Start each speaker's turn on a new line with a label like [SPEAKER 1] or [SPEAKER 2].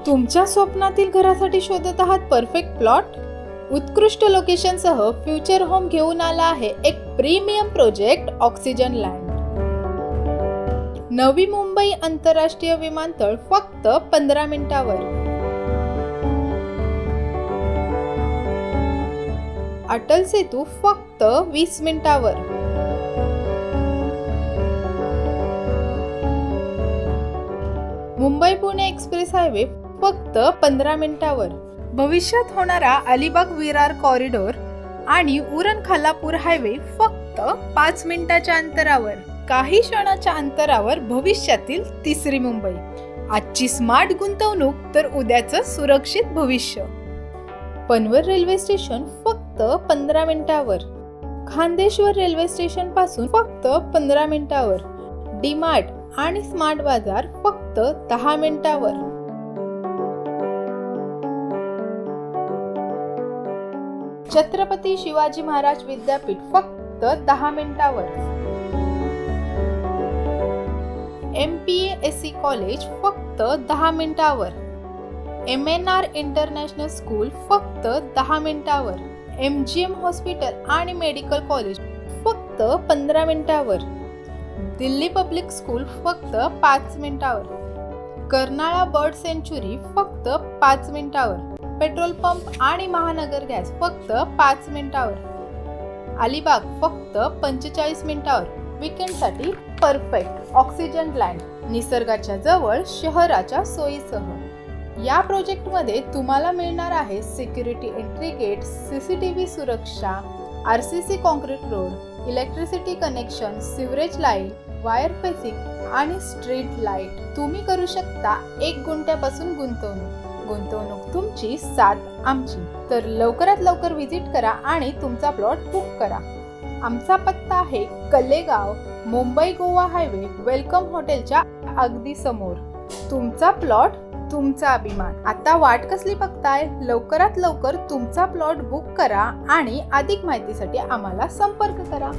[SPEAKER 1] तुमच्या स्वप्नातील घरासाठी शोधत आहात परफेक्ट प्लॉट? उत्कृष्ट लोकेशनसह फ्युचर होम घेऊन आला आहे एक premium project oxygen land. Navi Mumbai आंतरराष्ट्रीय विमानतळ फक्त 15 मिनिटावर. अटल सेतू फक्त 20 मिनिटावर. मुंबई पुणे एक्सप्रेस हायवे फक्त 15 मिनिटावर. भविष्यात होणारा अलिबाग विरार कॉरिडॉर आणि उरण खालापूर हायवे फक्त 5 मिनिटाच्या अंतरावर. काही क्षणाच्या अंतरावर भविष्यातील तिसरी मुंबई. आजची स्मार्ट गुंतवणूक तर उद्याचं सुरक्षित भविष्य. पनवेल रेल्वे स्टेशन फक्त 15 मिनिटावर. खांदेश्वर रेल्वे स्टेशन पासून फक्त 15 मिनिटावर. डीमार्ट आणि स्मार्ट बाजार फक्त 10 मिनिटावर. छत्रपती शिवाजी महाराज विद्यापीठ फक्त 10 मिनिटावर. MPASC कॉलेज फक्त 10 मिनिटावर. MNR इंटरनॅशनल स्कूल फक्त 10 मिनिटावर. MGM हॉस्पिटल आणि मेडिकल कॉलेज फक्त 15 मिनिटावर. दिल्ली पब्लिक स्कूल फक्त 5 मिनिटावर. कर्नाळा बर्ड सेंच्युरी फक्त 5 मिनिटावर. पेट्रोल पंप आणि महानगर गॅस फक्त 5 मिनिटावर. अलिबाग फक्त 45 मिनिटावर. वीकेंडसाठी परफेक्ट ऑक्सिजन लँड, निसर्गाच्या जवळ शहराच्या सोयीसह. या प्रोजेक्टमध्ये तुम्हाला मिळणार आहे सिक्युरिटी एंट्री गेट, CCTV सुरक्षा, RCC concrete road, electricity connection, sewerage line, wire facing आणि स्ट्रीट लाईट. तुम्ही करू शकता 1 गुंठ्यापासून गुंतवणूक तुमची, साथ आमची. तर लवकरात लवकर व्हिजिट करा आणि तुमचा प्लॉट बुक करा. आमचा पत्ता आहे कल्लेगाव, मुंबई गोवा हायवे, वेलकम हॉटेलच्या अगदी समोर. तुमचा प्लॉट, तुमचा अभिमान. आता वाट कसली बघताय? लवकरात लवकर तुमचा प्लॉट बुक करा आणि अधिक माहितीसाठी आम्हाला संपर्क करा.